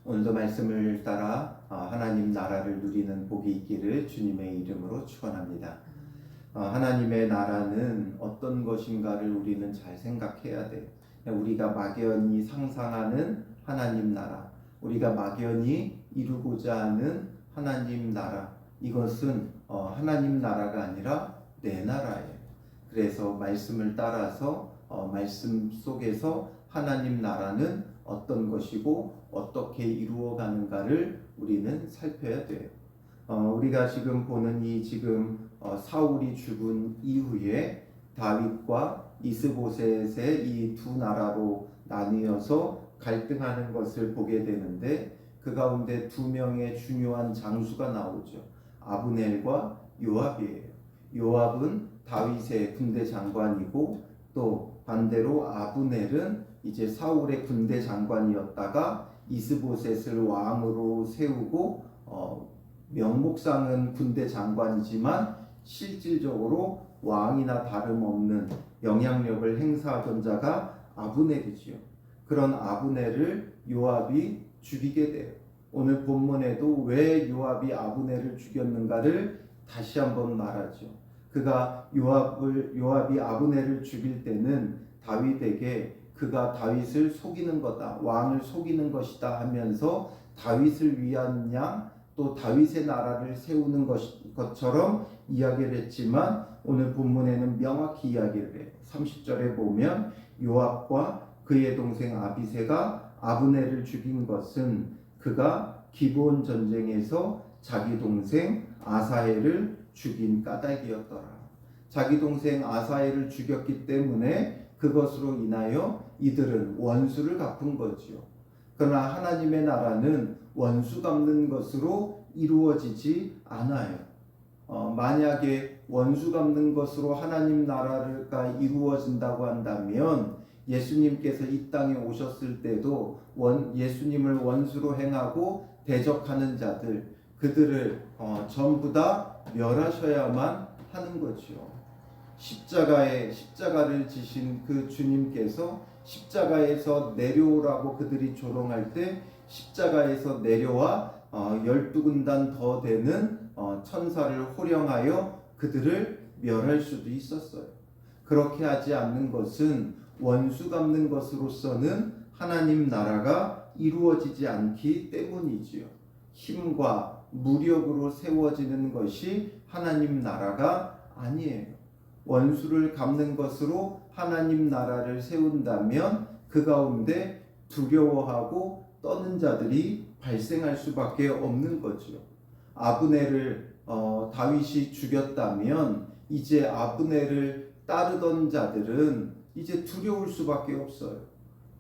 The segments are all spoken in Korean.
오늘도 말씀을 따라 하나님 나라를 누리는 복이 있기를 주님의 이름으로 축원합니다. 하나님의 나라는 어떤 것인가를 우리는 잘 생각해야 돼요. 우리가 막연히 상상하는 하나님 나라, 우리가 막연히 이루고자 하는 하나님 나라, 이것은 하나님 나라가 아니라 내 나라예요. 그래서 말씀을 따라서 말씀 속에서 하나님 나라는 어떤 것이고 어떻게 이루어가는가를 우리는 살펴야 돼요. 우리가 지금 보는 사울이 죽은 이후에 다윗과 이스보셋의 이 두 나라로 나뉘어서 갈등하는 것을 보게 되는데, 그 가운데 두 명의 중요한 장수가 나오죠. 아브넬과 요압이에요. 요압은 다윗의 군대 장관이고, 또 반대로 아브넬은 이제 사울의 군대 장관이었다가 이스보셋을 왕으로 세우고 명목상은 군대 장관이지만 실질적으로 왕이나 다름없는 영향력을 행사하던 자가 아브넬이지요. 그런 아브넬을 요압이 죽이게 돼요. 오늘 본문에도 왜 요압이 아브넬을 죽였는가를 다시 한번 말하죠. 요압이 아브넬을 죽일 때는 다윗에게 그가 다윗을 속이는 거다, 왕을 속이는 것이다 하면서 다윗을 위한 양, 또 다윗의 나라를 세우는 것처럼 이야기를 했지만, 오늘 본문에는 명확히 이야기를 해요. 30절에 보면 요압과 그의 동생 아비새가 아브넬을 죽인 것은 그가 기브온 전쟁에서 자기 동생 아사헬을 죽인 까닭이었더라. 자기 동생 아사헬을 죽였기 때문에 그것으로 인하여 이들은 원수를 갚은 거지요. 그러나 하나님의 나라는 원수 갚는 것으로 이루어지지 않아요. 만약에 원수 갚는 것으로 하나님 나라가 이루어진다고 한다면, 예수님께서 이 땅에 오셨을 때도 예수님을 원수로 행하고 대적하는 자들, 그들을 전부 다 멸하셔야만 하는 거죠. 십자가를 지신 그 주님께서 십자가에서 내려오라고 그들이 조롱할 때 십자가에서 내려와 12군단 더 되는 천사를 호령하여 그들을 멸할 수도 있었어요. 그렇게 하지 않는 것은 원수 갚는 것으로서는 하나님 나라가 이루어지지 않기 때문이지요. 힘과 무력으로 세워지는 것이 하나님 나라가 아니에요. 원수를 갚는 것으로 하나님 나라를 세운다면 그 가운데 두려워하고 떠는 자들이 발생할 수밖에 없는 거죠. 아브넬을 다윗이 죽였다면 이제 아브넬을 따르던 자들은 이제 두려울 수밖에 없어요.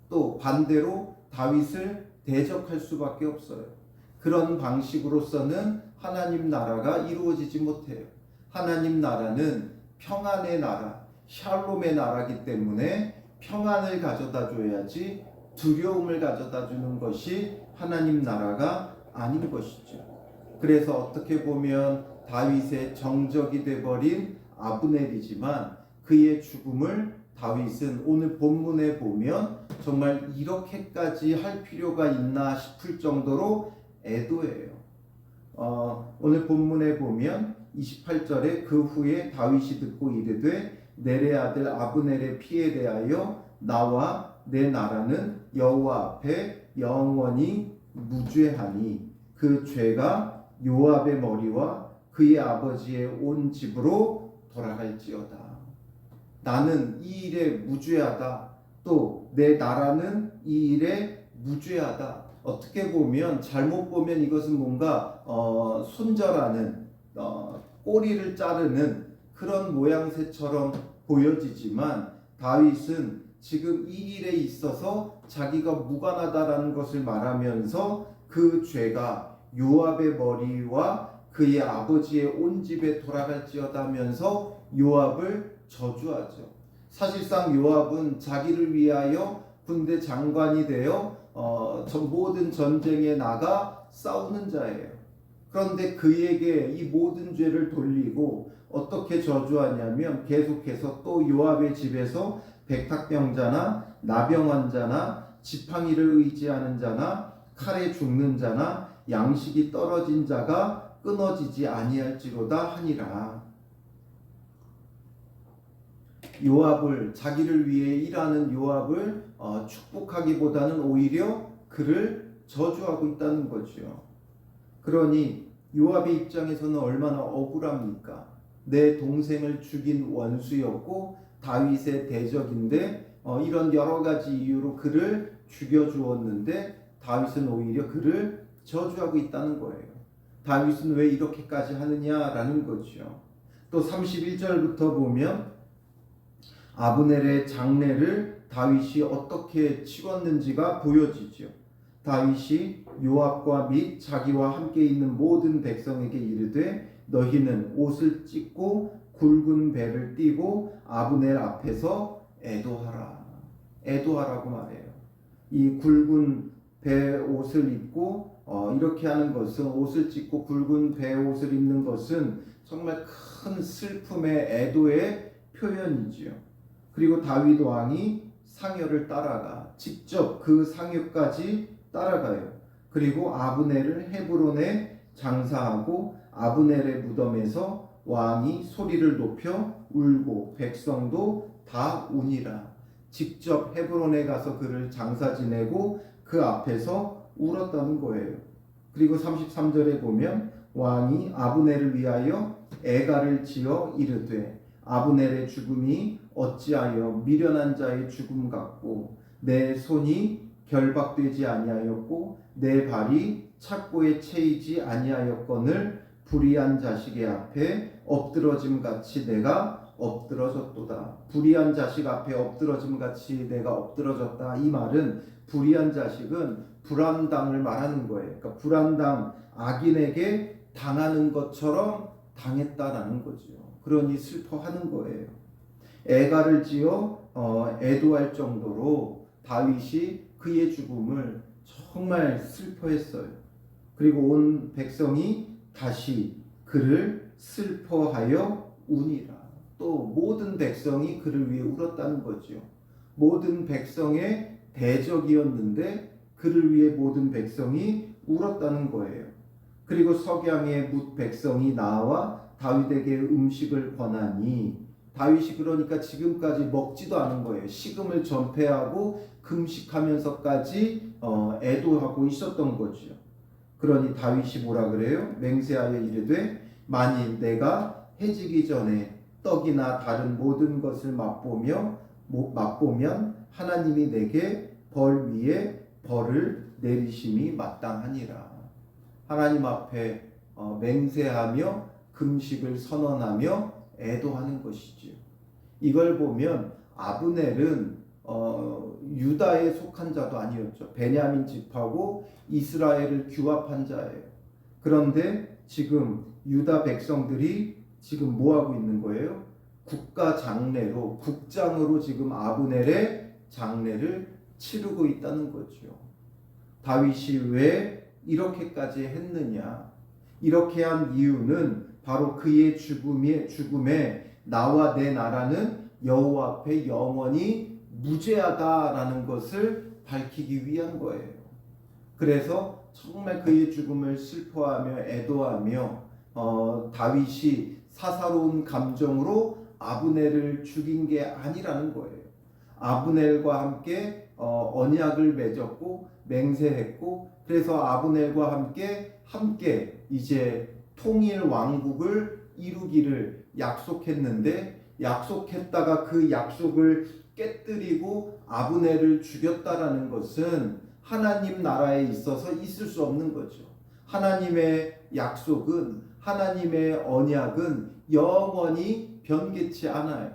또 반대로 다윗을 대적할 수밖에 없어요. 그런 방식으로서는 하나님 나라가 이루어지지 못해요. 하나님 나라는 평안의 나라, 샬롬의 나라이기 때문에 평안을 가져다 줘야지 두려움을 가져다 주는 것이 하나님 나라가 아닌 것이죠. 그래서 어떻게 보면 다윗의 정적이 되어버린 아브넬이지만, 그의 죽음을 다윗은 오늘 본문에 보면 정말 이렇게까지 할 필요가 있나 싶을 정도로 애도해요. 오늘 본문에 보면 28절에 그 후에 다윗이 듣고 이르되 넬의 아들 아브넬의 피에 대하여 나와 내 나라는 여호와 앞에 영원히 무죄하니 그 죄가 요압의 머리와 그의 아버지의 온 집으로 돌아갈지어다. 나는 이 일에 무죄하다. 또 내 나라는 이 일에 무죄하다. 어떻게 보면, 잘못 보면 이것은 뭔가 손절하는, 꼬리를 자르는 그런 모양새처럼 보여지지만, 다윗은 지금 이 일에 있어서 자기가 무관하다라는 것을 말하면서 그 죄가 요압의 머리와 그의 아버지의 온 집에 돌아갈지어다 하면서 요압을 저주하죠. 사실상 요압은 자기를 위하여 군대 장관이 되어 모든 전쟁에 나가 싸우는 자예요. 그런데 그에게 이 모든 죄를 돌리고 어떻게 저주하냐면, 계속해서 또 요압의 집에서 백탁병자나 나병 환자나 지팡이를 의지하는 자나 칼에 죽는 자나 양식이 떨어진 자가 끊어지지 아니할지로다 하니라. 요압을, 자기를 위해 일하는 요압을 축복하기보다는 오히려 그를 저주하고 있다는 거죠. 그러니 요압의 입장에서는 얼마나 억울합니까? 내 동생을 죽인 원수였고 다윗의 대적인데 이런 여러 가지 이유로 그를 죽여주었는데 다윗은 오히려 그를 저주하고 있다는 거예요. 다윗은 왜 이렇게까지 하느냐라는 거죠. 또 31절부터 보면 아브넬의 장례를 다윗이 어떻게 치렀는지가 보여지죠. 다윗이 요압과 및 자기와 함께 있는 모든 백성에게 이르되 너희는 옷을 찢고 굵은 배를 띠고 아브넬 앞에서 애도하라. 애도하라고 말해요. 이 굵은 배 옷을 입고 이렇게 하는 것은, 옷을 찢고 굵은 배 옷을 입는 것은 정말 큰 슬픔의 애도의 표현이지요. 그리고 다윗 왕이 상여를 따라가 직접 그 상여까지 따라가요. 그리고 아브넬을 헤브론에 장사하고 아브넬의 무덤에서 왕이 소리를 높여 울고 백성도 다 우니라. 직접 헤브론에 가서 그를 장사 지내고 그 앞에서 울었다는 거예요. 그리고 33절에 보면 왕이 아브넬을 위하여 애가를 지어 이르되 아브넬의 죽음이 어찌하여 미련한 자의 죽음 같고 내 손이 결박되지 아니하였고 내 발이 착고에 채이지 아니하였거늘 불의한 자식의 앞에 엎드러짐 같이 내가 엎드러졌도다. 불의한 자식 앞에 엎드러짐 같이 내가 엎드러졌다. 이 말은 불의한 자식은 불안당을 말하는 거예요. 그러니까 불안당, 악인에게 당하는 것처럼 당했다라는 거죠. 그러니 슬퍼하는 거예요. 애가를 지어 애도할 정도로 다윗이 그의 죽음을 정말 슬퍼했어요. 그리고 온 백성이 다시 그를 슬퍼하여 우니라. 또 모든 백성이 그를 위해 울었다는 거죠. 모든 백성의 대적이었는데 그를 위해 모든 백성이 울었다는 거예요. 그리고 석양의 뭇 백성이 나와 다윗에게 음식을 권하니 다윗이 그러니까 지금까지 먹지도 않은 거예요. 식음을 전폐하고 금식하면서까지 애도하고 있었던 거죠. 그러니 다윗이 뭐라 그래요? 맹세하여 이르되 만일 내가 해지기 전에 떡이나 다른 모든 것을 맛보면 하나님이 내게 벌 위에 벌을 내리심이 마땅하니라. 하나님 앞에 맹세하며 금식을 선언하며 애도하는 것이지요. 이걸 보면 아브넬은 유다에 속한 자도 아니었죠. 베냐민 집하고 이스라엘을 규합한 자예요. 그런데 지금 유다 백성들이 지금 뭐 하고 있는 거예요? 국가 장례로, 국장으로 지금 아브넬의 장례를 치르고 있다는 거죠. 다윗이 왜 이렇게까지 했느냐? 이렇게 한 이유는 바로 그의 죽음에 나와 내 나라는 여호와 앞에 영원히 무죄하다라는 것을 밝히기 위한 거예요. 그래서 정말 그의 죽음을 슬퍼하며 애도하며 다윗이 사사로운 감정으로 아브넬을 죽인 게 아니라는 거예요. 아브넬과 함께 언약을 맺었고 맹세했고 그래서 아브넬과 함께 이제 통일 왕국을 이루기를 약속했는데 약속했다가 그 약속을 깨뜨리고 아브넬을 죽였다라는 것은 하나님 나라에 있어서 있을 수 없는 거죠. 하나님의 약속은, 하나님의 언약은 영원히 변개치 않아요.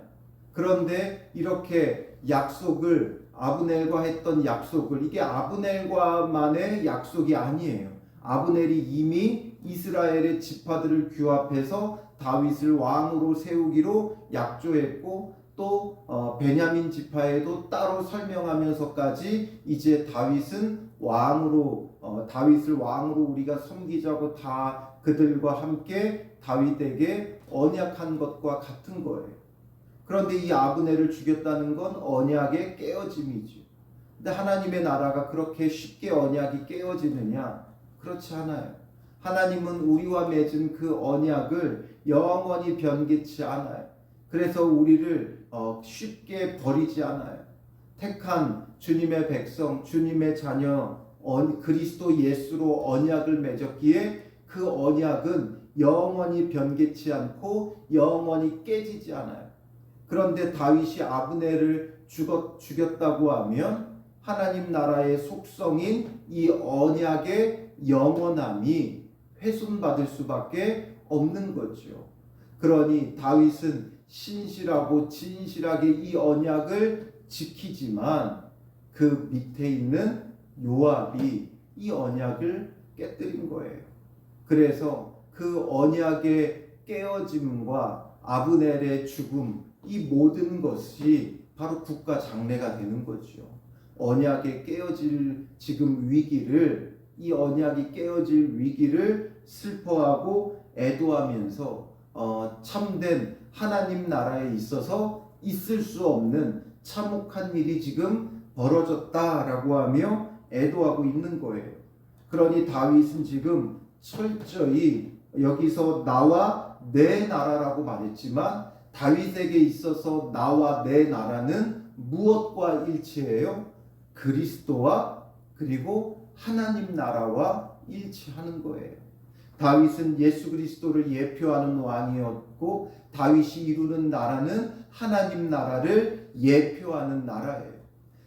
그런데 이렇게 약속을, 아브넬과 했던 약속을, 이게 아브넬과만의 약속이 아니에요. 아브넬이 이미 이스라엘의 지파들을 규합해서 다윗을 왕으로 세우기로 약조했고 또 베냐민 지파에도 따로 설명하면서까지 이제 다윗은 왕으로 다윗을 왕으로 우리가 섬기자고 다 그들과 함께 다윗에게 언약한 것과 같은 거예요. 그런데 이 아브넬을 죽였다는 건 언약의 깨어짐이죠. 근데 하나님의 나라가 그렇게 쉽게 언약이 깨어지느냐? 그렇지 않아요. 하나님은 우리와 맺은 그 언약을 영원히 변개치 않아요. 그래서 우리를 쉽게 버리지 않아요. 택한 주님의 백성, 주님의 자녀, 그리스도 예수로 언약을 맺었기에 그 언약은 영원히 변개치 않고 영원히 깨지지 않아요. 그런데 다윗이 아브넬을 죽였다고 하면 하나님 나라의 속성인 이 언약의 영원함이 훼손받을 수밖에 없는 거죠. 그러니 다윗은 신실하고 진실하게 이 언약을 지키지만 그 밑에 있는 요압이 이 언약을 깨뜨린 거예요. 그래서 그 언약의 깨어짐과 아브넬의 죽음, 이 모든 것이 바로 국가 장래가 되는 거죠. 언약의 깨어질 지금 위기를, 이 언약이 깨어질 위기를 슬퍼하고 애도하면서 참된 하나님 나라에 있어서 있을 수 없는 참혹한 일이 지금 벌어졌다라고 하며 애도하고 있는 거예요. 그러니 다윗은 지금 철저히 여기서 나와 내 나라라고 말했지만 다윗에게 있어서 나와 내 나라는 무엇과 일치해요? 그리스도와 그리고 하나님 나라와 일치하는 거예요. 다윗은 예수 그리스도를 예표하는 왕이었고 다윗이 이루는 나라는 하나님 나라를 예표하는 나라예요.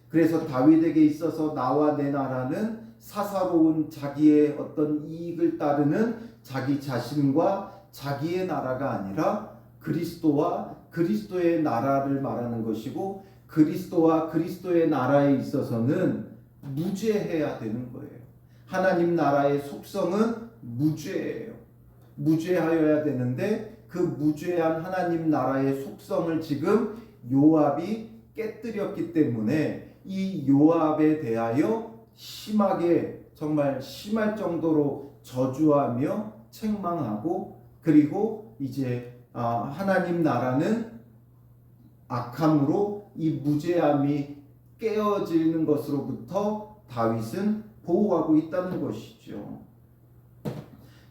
그래서 다윗에게 있어서 나와 내 나라는 사사로운 자기의 어떤 이익을 따르는 자기 자신과 자기의 나라가 아니라 그리스도와 그리스도의 나라를 말하는 것이고 그리스도와 그리스도의 나라에 있어서는 무죄해야 되는 거예요. 하나님 나라의 속성은 무죄예요. 무죄하여야 되는데 그 무죄한 하나님 나라의 속성을 지금 요압이 깨뜨렸기 때문에 이 요압에 대하여 심하게 정말 심할 정도로 저주하며 책망하고 그리고 이제 하나님 나라는 악함으로 이 무죄함이 깨어지는 것으로부터 다윗은 보호하고 있다는 것이죠.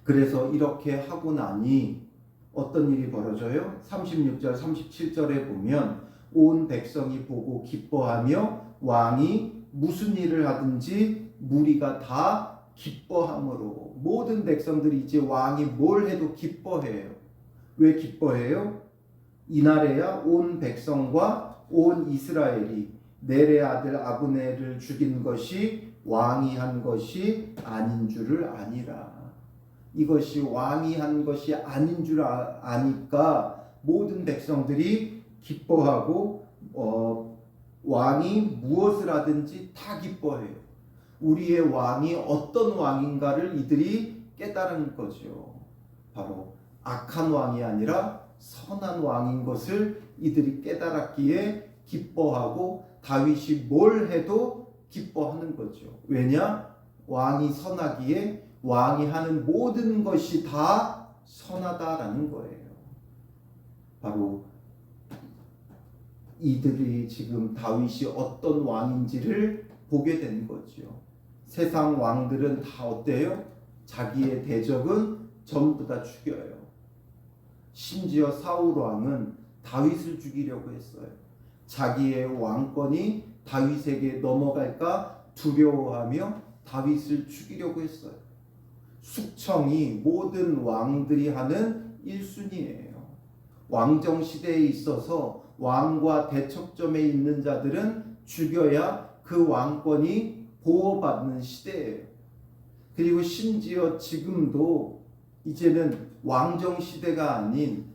그래서 이렇게 하고 나니 어떤 일이 벌어져요? 36절 37절에 보면 온 백성이 보고 기뻐하며 왕이 무슨 일을 하든지 무리가 다 기뻐함으로 모든 백성들이 이제 왕이 뭘 해도 기뻐해요. 왜 기뻐해요? 이날에야 온 백성과 온 이스라엘이 넬의 아들 아브넬을 죽인 것이 왕이 한 것이 아닌 줄을 아니라. 이것이 왕이 한 것이 아닌 줄 아니까 모든 백성들이 기뻐하고 왕이 무엇을 하든지 다 기뻐해요. 우리의 왕이 어떤 왕인가를 이들이 깨달은 거죠. 바로 악한 왕이 아니라 선한 왕인 것을 이들이 깨달았기에 기뻐하고 다윗이 뭘 해도 기뻐하는 거죠. 왜냐? 왕이 선하기에 왕이 하는 모든 것이 다 선하다라는 거예요. 바로 이들이 지금 다윗이 어떤 왕인지를 보게 된 거죠. 세상 왕들은 다 어때요? 자기의 대적은 전부 다 죽여요. 심지어 사울 왕은 다윗을 죽이려고 했어요. 자기의 왕권이 다윗에게 넘어갈까 두려워하며 다윗을 죽이려고 했어요. 숙청이 모든 왕들이 하는 1순위예요. 왕정 시대에 있어서 왕과 대척점에 있는 자들은 죽여야 그 왕권이 보호받는 시대예요. 그리고 심지어 지금도 이제는 왕정 시대가 아닌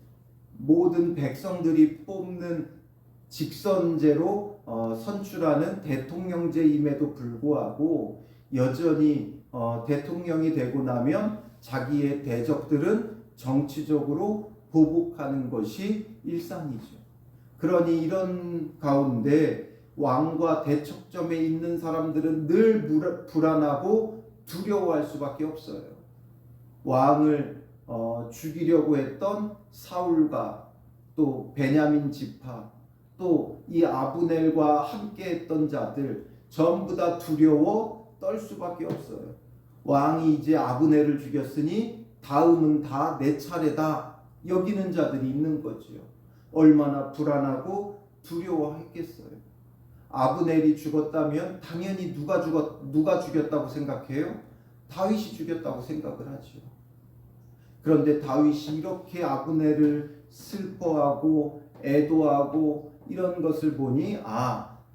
모든 백성들이 뽑는 직선제로 선출하는 대통령제임에도 불구하고 여전히 대통령이 되고 나면 자기의 대적들은 정치적으로 보복하는 것이 일상이죠. 그러니 이런 가운데 왕과 대척점에 있는 사람들은 늘 불안하고 두려워할 수밖에 없어요. 왕을 죽이려고 했던 사울과 또 베냐민 지파 또 이 아브넬과 함께 했던 자들 전부 다 두려워 떨 수밖에 없어요. 왕이 이제 아브넬을 죽였으니 다음은 다 내 차례다 여기는 자들이 있는 거지요. 얼마나 불안하고 두려워했겠어요. 아브넬이 죽었다면 당연히 누가 죽였다고 생각해요? 다윗이 죽였다고 생각을 하죠. 그런데 다윗이 이렇게 아브넬을 슬퍼하고 애도하고 이런 것을 보니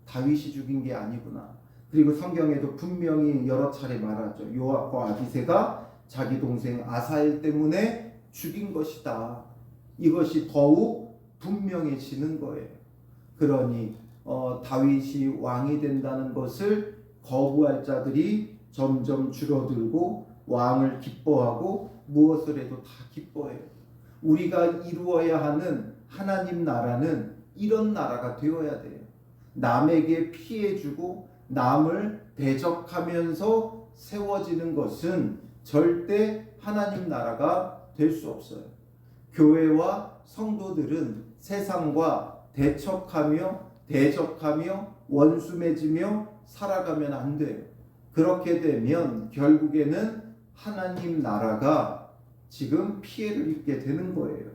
다윗이 죽인 게 아니구나. 그리고 성경에도 분명히 여러 차례 말하죠. 요압과 아비새가 자기 동생 아사엘 때문에 죽인 것이다. 이것이 더욱 분명해지는 거예요. 그러니 다윗이 왕이 된다는 것을 거부할 자들이 점점 줄어들고 왕을 기뻐하고 무엇을 해도 다 기뻐해요. 우리가 이루어야 하는 하나님 나라는 이런 나라가 되어야 돼요. 남에게 피해주고 남을 대적하면서 세워지는 것은 절대 하나님 나라가 될 수 없어요. 교회와 성도들은 세상과 대적하며 원수 맺으며 살아가면 안 돼요. 그렇게 되면 결국에는 하나님 나라가 지금 피해를 입게 되는 거예요.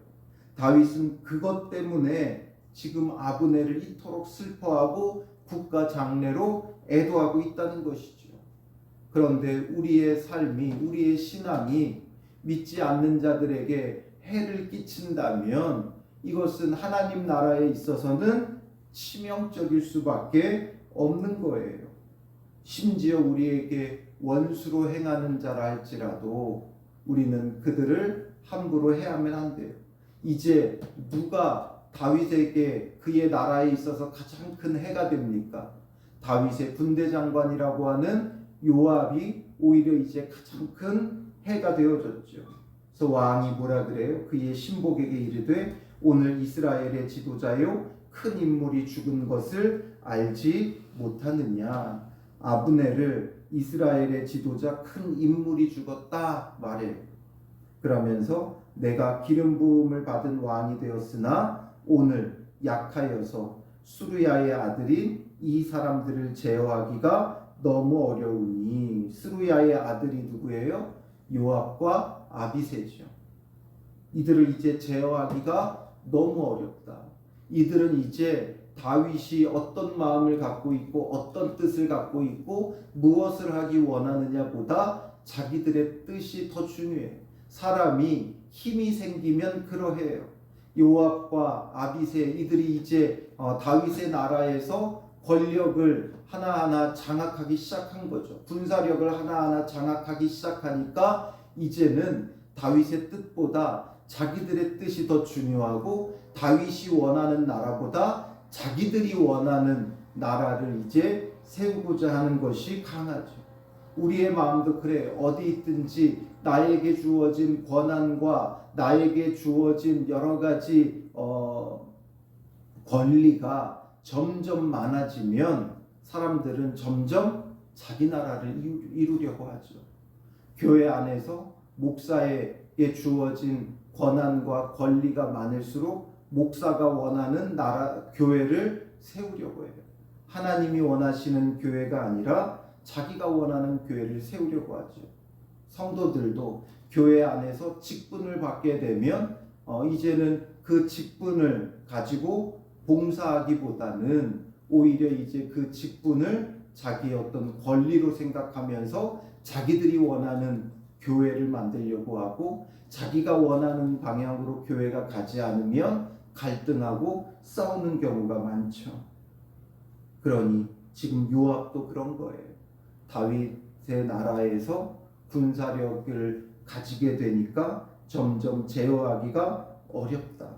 다윗은 그것 때문에 지금 아브넬을 이토록 슬퍼하고 국가 장례로 애도하고 있다는 것이죠. 그런데 우리의 삶이, 우리의 신앙이 믿지 않는 자들에게 해를 끼친다면 이것은 하나님 나라에 있어서는 치명적일 수밖에 없는 거예요. 심지어 우리에게 원수로 행하는 자라 할지라도 우리는 그들을 함부로 해하면 안 돼요. 이제 누가 다윗에게 그의 나라에 있어서 가장 큰 해가 됩니까? 다윗의 군대 장관이라고 하는 요압이 오히려 이제 가장 큰 해가 되어졌죠. 그래서 왕이 뭐라 그래요? 그의 신복에게 이르되 오늘 이스라엘의 지도자요 큰 인물이 죽은 것을 알지 못하느냐. 아브넬을 이스라엘의 지도자 큰 인물이 죽었다 말해요. 그러면서 내가 기름 부음을 받은 왕이 되었으나 오늘 약하여서 수르야의 아들인 이 사람들을 제어하기가 너무 어려우니. 수르야의 아들이 누구예요? 요압과 아비새죠. 이들을 이제 제어하기가 너무 어렵다. 이들은 이제 다윗이 어떤 마음을 갖고 있고 어떤 뜻을 갖고 있고 무엇을 하기 원하느냐보다 자기들의 뜻이 더 중요해요. 사람이 힘이 생기면 그러해요. 요압과 아비새 이들이 이제 다윗의 나라에서 권력을 하나하나 장악하기 시작한 거죠. 군사력을 하나하나 장악하기 시작하니까 이제는 다윗의 뜻보다 자기들의 뜻이 더 중요하고 다윗이 원하는 나라보다 자기들이 원하는 나라를 이제 세우고자 하는 것이 강하죠. 우리의 마음도 그래요. 어디 있든지 나에게 주어진 권한과 나에게 주어진 여러 가지 권리가 점점 많아지면 사람들은 점점 자기 나라를 이루려고 하죠. 교회 안에서 목사에게 주어진 권한과 권리가 많을수록 목사가 원하는 나라, 교회를 세우려고 해요. 하나님이 원하시는 교회가 아니라 자기가 원하는 교회를 세우려고 하죠. 성도들도 교회 안에서 직분을 받게 되면 이제는 그 직분을 가지고 봉사하기보다는 오히려 이제 그 직분을 자기의 어떤 권리로 생각하면서 자기들이 원하는 교회를 만들려고 하고 자기가 원하는 방향으로 교회가 가지 않으면 갈등하고 싸우는 경우가 많죠. 그러니 지금 요압도 그런 거예요. 다윗의 나라에서 군사력을 가지게 되니까 점점 제어하기가 어렵다.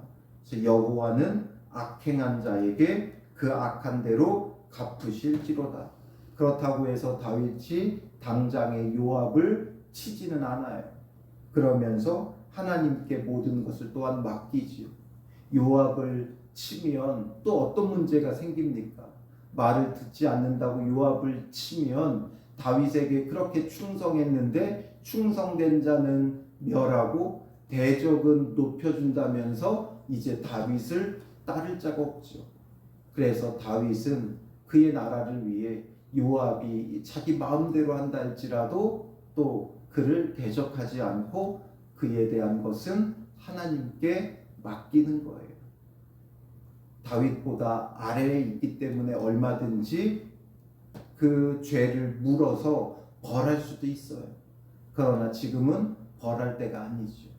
그래서 여호와는 악행한 자에게 그 악한 대로 갚으실지로다. 그렇다고 해서 다윗이 당장에 요압을 치지는 않아요. 그러면서 하나님께 모든 것을 또한 맡기지요. 요압을 치면 또 어떤 문제가 생깁니까? 말을 듣지 않는다고 요압을 치면 다윗에게 그렇게 충성했는데 충성된 자는 멸하고 대적은 높여준다면서 이제 다윗을 따를 자가 없죠. 그래서 다윗은 그의 나라를 위해 요압이 자기 마음대로 한다 할지라도 또 그를 대적하지 않고 그에 대한 것은 하나님께 맡기는 거예요. 다윗보다 아래에 있기 때문에 얼마든지 그 죄를 물어서 벌할 수도 있어요. 그러나 지금은 벌할 때가 아니죠.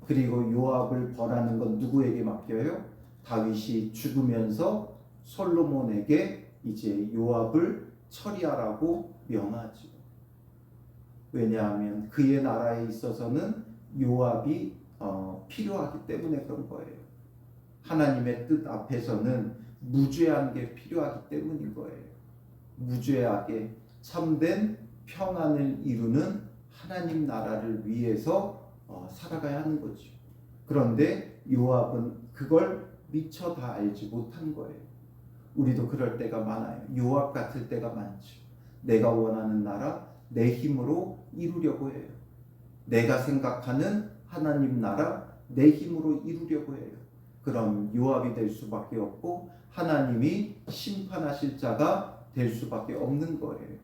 그리고 요압을 벌하는 건 누구에게 맡겨요? 다윗이 죽으면서 솔로몬에게 이제 요압을 처리하라고 명하죠. 왜냐하면 그의 나라에 있어서는 요압이 필요하기 때문에 그런 거예요. 하나님의 뜻 앞에서는 무죄한 게 필요하기 때문인 거예요. 무죄하게 참된 평안을 이루는 하나님 나라를 위해서 살아가야 하는 거죠. 그런데 요압은 그걸 미처 다 알지 못한 거예요. 우리도 그럴 때가 많아요. 요압 같을 때가 많죠. 내가 원하는 나라 내 힘으로 이루려고 해요. 내가 생각하는 하나님 나라 내 힘으로 이루려고 해요. 그럼 요압이 될 수밖에 없고 하나님이 심판하실 자가 될 수밖에 없는 거예요.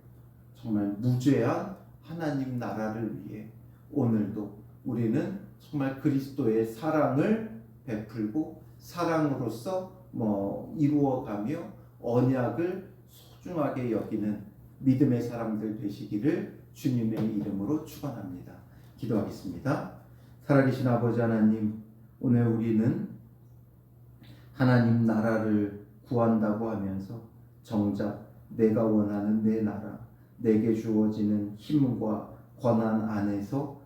정말 무죄한 하나님 나라를 위해 오늘도 우리는 정말 그리스도의 사랑을 베풀고 사랑으로서 이루어가며 언약을 소중하게 여기는 믿음의 사람들 되시기를 주님의 이름으로 축원합니다. 기도하겠습니다. 살아계신 아버지 하나님, 오늘 우리는 하나님 나라를 구한다고 하면서 정작 내가 원하는 내 나라, 내게 주어지는 힘과 권한 안에서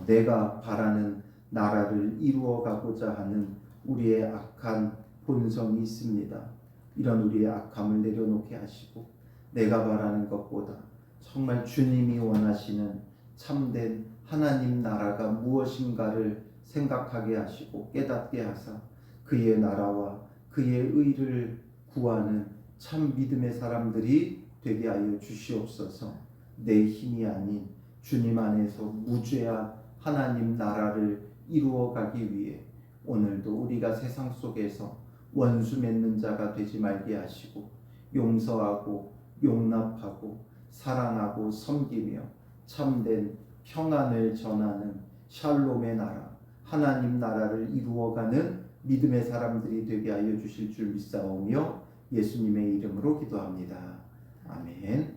내가 바라는 나라를 이루어가고자 하는 우리의 악한 본성이 있습니다. 이런 우리의 악함을 내려놓게 하시고 내가 바라는 것보다 정말 주님이 원하시는 참된 하나님 나라가 무엇인가를 생각하게 하시고 깨닫게 하사 그의 나라와 그의 의를 구하는 참 믿음의 사람들이 되게 하여 주시옵소서. 내 힘이 아닌 주님 안에서 무죄한 하나님 나라를 이루어가기 위해 오늘도 우리가 세상 속에서 원수 맺는 자가 되지 말게 하시고 용서하고 용납하고 사랑하고 섬기며 참된 평안을 전하는 샬롬의 나라, 하나님 나라를 이루어가는 믿음의 사람들이 되게 하여 주실 줄 믿사오며 예수님의 이름으로 기도합니다. 아멘.